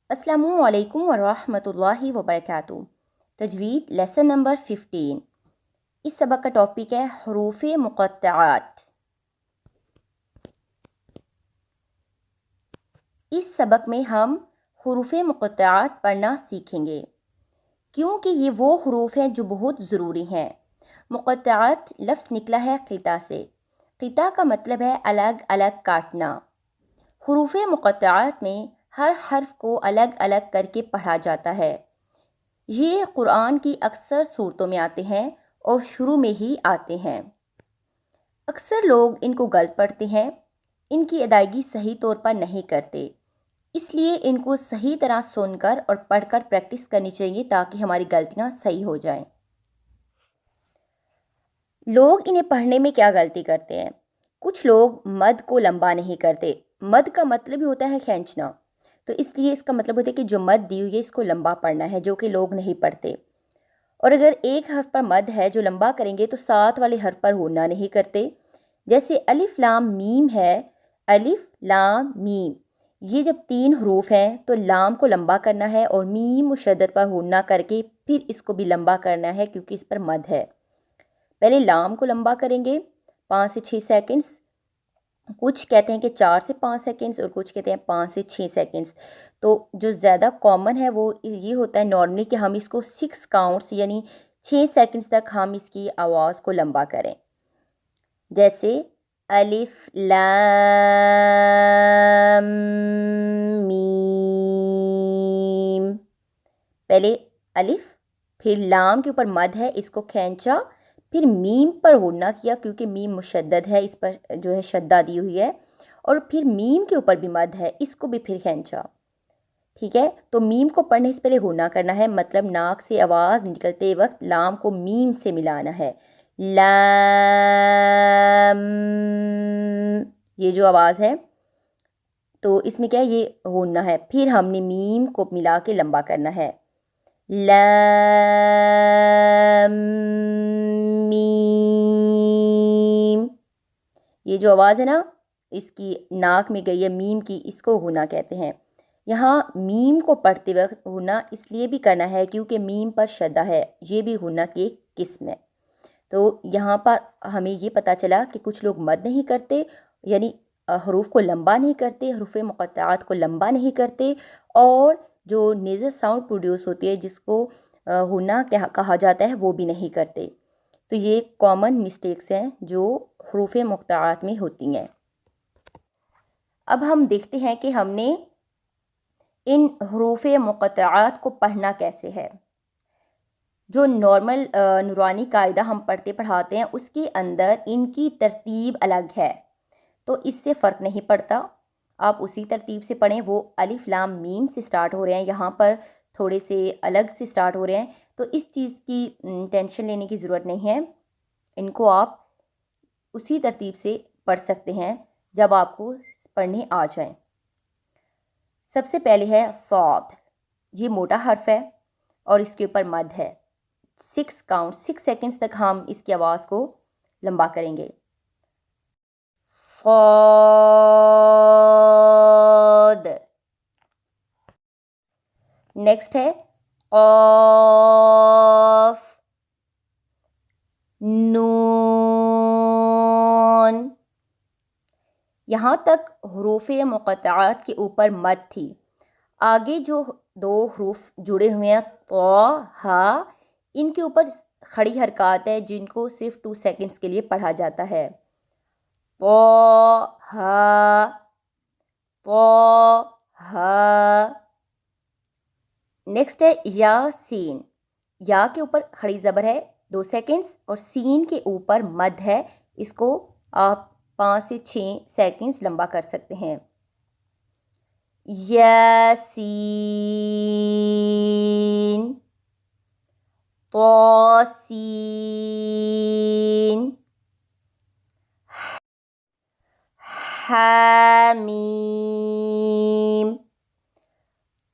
السلام علیکم ورحمۃ اللہ وبرکاتہ۔ تجوید لیسن نمبر 15۔ اس سبق کا ٹاپک ہے حروف مقطعات۔ اس سبق میں ہم حروف مقطعات پڑھنا سیکھیں گے کیونکہ یہ وہ حروف ہیں جو بہت ضروری ہیں۔ مقطعات لفظ نکلا ہے قطع سے۔ قطع کا مطلب ہے الگ الگ کاٹنا۔ حروف مقطعات میں ہر حرف کو الگ الگ کر کے پڑھا جاتا ہے۔ یہ قرآن کی اکثر صورتوں میں آتے ہیں اور شروع میں ہی آتے ہیں۔ اکثر لوگ ان کو غلط پڑھتے ہیں، ان کی ادائیگی صحیح طور پر نہیں کرتے، اس لیے ان کو صحیح طرح سن کر اور پڑھ کر پریکٹس کرنی چاہیے تاکہ ہماری غلطیاں صحیح ہو جائیں۔ لوگ انہیں پڑھنے میں کیا غلطی کرتے ہیں؟ کچھ لوگ مد کو لمبا نہیں کرتے۔ مد کا مطلب ہی ہوتا ہے کھینچنا، تو اس لیے اس کا مطلب ہوتا ہے کہ جو مد دی ہوئی ہے اس کو لمبا پڑھنا ہے، جو کہ لوگ نہیں پڑھتے۔ اور اگر ایک حرف پر مد ہے جو لمبا کریں گے تو ساتھ والے حرف پر ہونا نہیں کرتے۔ جیسے الف لام میم ہے، الف لام میم، یہ جب 3 حروف ہیں تو لام کو لمبا کرنا ہے اور میم مشدد پر ہونا کر کے پھر اس کو بھی لمبا کرنا ہے کیونکہ اس پر مد ہے۔ پہلے لام کو لمبا کریں گے 5 سے 6 سیکنڈز، کچھ کہتے ہیں کہ 4 سے 5 سیکنڈز اور کچھ کہتے ہیں 5 سے 6 سیکنڈز۔ تو جو زیادہ کامن ہے وہ یہ ہوتا ہے نارملی کہ ہم اس کو 6 کاؤنٹس یعنی 6 سیکنڈز تک ہم اس کی آواز کو لمبا کریں۔ جیسے الف لام میم، پہلے الف پھر لام کے اوپر مد ہے، اس کو کھینچا، پھر میم پر ہونا کیا کیونکہ میم مشدد ہے، اس پر جو ہے شدہ دی ہوئی ہے، اور پھر میم کے اوپر بھی مد ہے، اس کو بھی پھر کھینچا۔ ٹھیک ہے، تو میم کو پڑھنے سے پہلے ہونا کرنا ہے، مطلب ناک سے آواز نکلتے وقت لام کو میم سے ملانا ہے۔ لام، یہ جو آواز ہے تو اس میں کیا ہے، یہ ہونا ہے، پھر ہم نے میم کو ملا کے لمبا کرنا ہے۔ لام میم، یہ جو آواز ہے نا اس کی ناک میں گئی ہے میم کی، اس کو ہونا کہتے ہیں۔ یہاں میم کو پڑھتے وقت ہونا اس لیے بھی کرنا ہے کیونکہ میم پر شدہ ہے، یہ بھی ہونا کی ایک قسم ہے۔ تو یہاں پر ہمیں یہ پتہ چلا کہ کچھ لوگ مد نہیں کرتے، یعنی حروف کو لمبا نہیں کرتے، حروف مقطعات کو لمبا نہیں کرتے، اور جو نیزل ساؤنڈ پروڈیوس ہوتی ہے جس کو ہونا کہا جاتا ہے وہ بھی نہیں کرتے۔ تو یہ کامن مسٹیکس ہیں جو حروف مقطعات میں ہوتی ہیں۔ اب ہم دیکھتے ہیں کہ ہم نے ان حروف مقطعات کو پڑھنا کیسے ہے۔ جو نارمل نورانی قاعدہ ہم پڑھاتے ہیں اس کے اندر ان کی ترتیب الگ ہے، تو اس سے فرق نہیں پڑتا، آپ اسی ترتیب سے پڑھیں۔ وہ الف لام میم سے سٹارٹ ہو رہے ہیں، یہاں پر تھوڑے سے الگ سے سٹارٹ ہو رہے ہیں، تو اس چیز کی ٹینشن لینے کی ضرورت نہیں ہے، ان کو آپ اسی ترتیب سے پڑھ سکتے ہیں جب آپ کو پڑھنے آ جائیں۔ سب سے پہلے ہے صاد، یہ موٹا حرف ہے اور اس کے اوپر مد ہے۔ 6 سیکنڈز تک ہم اس کی آواز کو لمبا کریں گے۔ صاد، نیکسٹ ہے قاف، نون، یہاں تک حروف مقطعات کے اوپر مد تھی۔ آگے جو 2 حروف جڑے ہوئے ہیں طا ہا، ان کے اوپر کھڑی حرکات ہے جن کو صرف 2 سیکنڈز کے لیے پڑھا جاتا ہے۔ طا ہا، طا ہا۔ نیکسٹ ہے یا سین، یا کے اوپر کھڑی زبر ہے 2 سیکنڈز اور سین کے اوپر مد ہے، اس کو آپ 5 سے 6 سیکنڈز لمبا کر سکتے ہیں۔ یاسین، طاسین، حامیم۔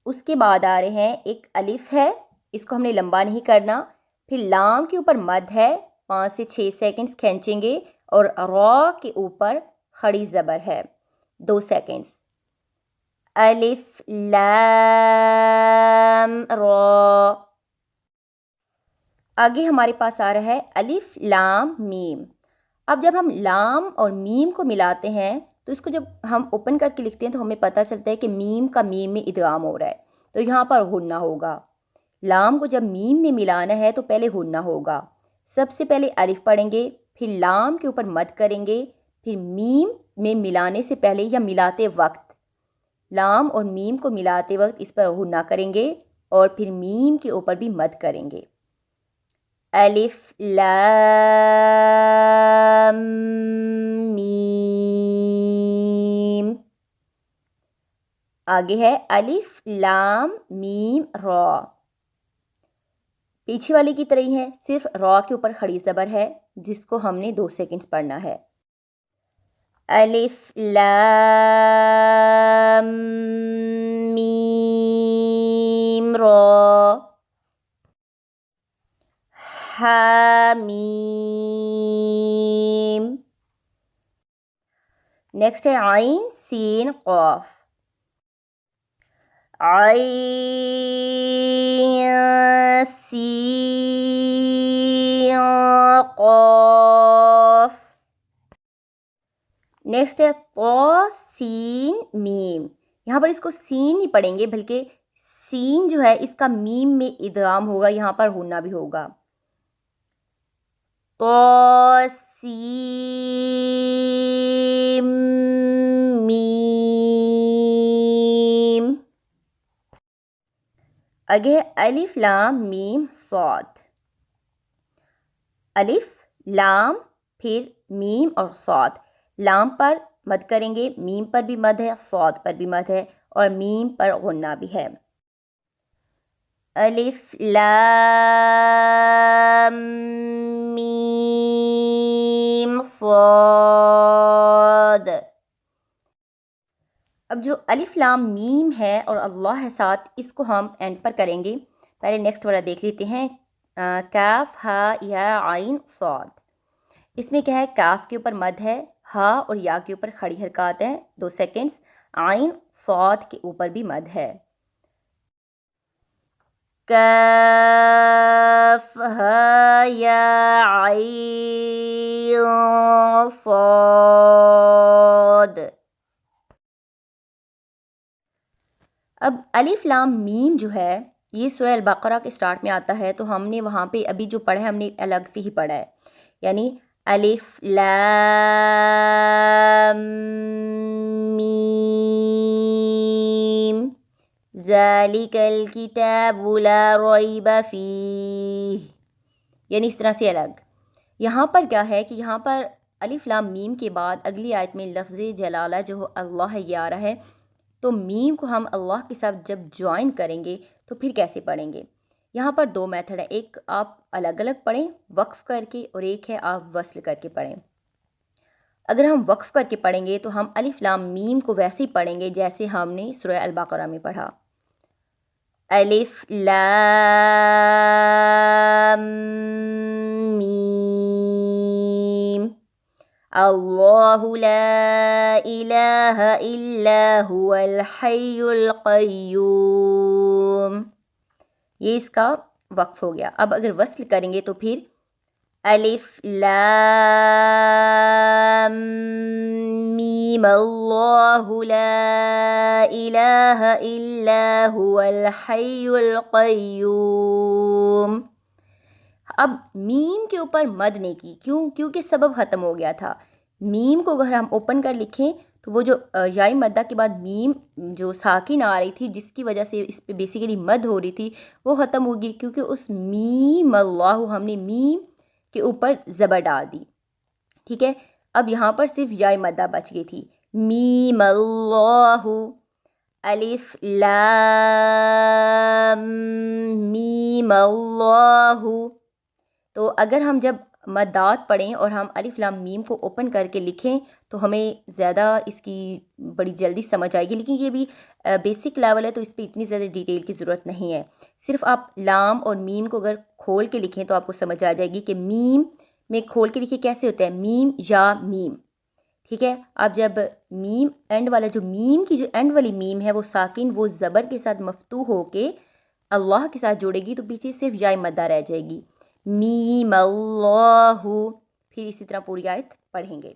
اس کے بعد آ رہے ہیں ایک الف ہے، اس کو ہم نے لمبا نہیں کرنا، پھر لام کے اوپر مد ہے، 5 سے 6 سیکنڈز کھینچیں گے، اور را کے اوپر کھڑی زبر ہے 2 سیکنڈز۔ الف لام را. آگے ہمارے پاس آ رہا ہے الف لام میم. اب جب ہم لام اور میم کو ملاتے ہیں تو اس کو جب ہم اوپن کر کے لکھتے ہیں تو ہمیں پتہ چلتا ہے کہ میم کا میم میں ادغام ہو رہا ہے، تو یہاں پر غنہ ہوگا. لام کو جب میم میں ملانا ہے تو پہلے غنہ ہوگا. سب سے پہلے الف پڑھیں گے، پھر لام کے اوپر مد کریں گے، پھر میم میں ملانے سے پہلے یا ملاتے وقت لام اور میم کو ملاتے وقت اس پر غنہ کریں گے اور پھر میم کے اوپر بھی مد کریں گے. الف لام میم. آگے ہے الف لام میم را. پیچھے والے کی طرح ہی ہے، صرف را کے اوپر کھڑی زبر ہے جس کو ہم نے 2 سیکنڈز پڑھنا ہے. الف لام میم را حامیم. نیکسٹ ہے عین سین قاف. عین سین قاف. نیکسٹ ہے طا سین میم. یہاں پر اس کو سین نہیں پڑھیں گے بلکہ سین جو ہے اس کا میم میں ادغام ہوگا، یہاں پر غنہ بھی ہوگا. طا سین میم. آگے الف لام میم صاد. الف لام پھر میم اور صاد. لام پر مد کریں گے، میم پر بھی مد ہے، صاد پر بھی مد ہے اور میم پر غنہ بھی ہے. الف لام میم صاد. اب جو الف لام میم ہے اور اللہ ہے ساتھ، اس کو ہم اینڈ پر کریں گے. پہلے نیکسٹ والا دیکھ لیتے ہیں. کاف ہا یا عین صاد. اس میں کیا ہے، کاف کے اوپر مد ہے، ہا اور یا کے اوپر کھڑی حرکات ہیں 2 سیکنڈز. عین صاد کے اوپر بھی مد ہے. کاف ہا یا عین صاد. اب الف لام میم جو ہے یہ سورہ البقرہ کے سٹارٹ میں آتا ہے، تو ہم نے وہاں پہ ابھی جو پڑھا ہے ہم نے الگ سے ہی پڑھا ہے. یعنی الف لام میم ذالک الکتاب لا ریب فیہ، یعنی اس طرح سے الگ. یہاں پر کیا ہے کہ یہاں پر الف لام میم کے بعد اگلی آیت میں لفظ جلالہ جو اللہ ہے یہ آ رہا ہے، تو میم کو ہم اللہ کے ساتھ جب جوائن کریں گے تو پھر کیسے پڑھیں گے. یہاں پر 2 میتھڈ ہے، ایک آپ الگ الگ پڑھیں وقف کر کے اور ایک ہے آپ وصل کر کے پڑھیں. اگر ہم وقف کر کے پڑھیں گے تو ہم الف لام میم کو ویسے ہی پڑھیں گے جیسے ہم نے سورہ البقرہ میں پڑھا. الف لام میم اللہ لا الہ الا هو الحی القیوم. یہ اس کا وقف ہو گیا. اب اگر وصل کریں گے تو پھر الف لام میم اللہ لا الہ الا هو الحی القیوم. اب میم کے اوپر مد نہیں کی، کیونکہ سبب ختم ہو گیا تھا. میم کو اگر ہم اوپن کر لکھیں تو وہ جو یائی مدہ کے بعد میم جو ساکن آ رہی تھی جس کی وجہ سے اس پہ بیسیکلی مد ہو رہی تھی وہ ختم ہوگی، کیونکہ اس میم اللہ ہم نے میم کے اوپر زبر ڈال دی. ٹھیک ہے، اب یہاں پر صرف یائی مدہ بچ گئی تھی. میم اللہ الف لام میم اللہ. تو اگر ہم جب مدات پڑھیں اور ہم الف لام میم کو اوپن کر کے لکھیں تو ہمیں زیادہ اس کی بڑی جلدی سمجھ آئے گی، لیکن یہ بھی بیسک لیول ہے تو اس پہ اتنی زیادہ ڈیٹیل کی ضرورت نہیں ہے. صرف آپ لام اور میم کو اگر کھول کے لکھیں تو آپ کو سمجھ آ جائے گی کہ میم میں کھول کے لکھیں کیسے ہوتا ہے، میم یا میم. ٹھیک ہے. اب جب میم اینڈ والا جو میم کی جو اینڈ والی میم ہے وہ ساکن وہ زبر کے ساتھ مفتوح ہو کے اللہ کے ساتھ جوڑے گی تو پیچھے صرف یائے مدہ رہ جائے گی. میم اللہ. پھر اسی طرح پوری آیت پڑھیں گے.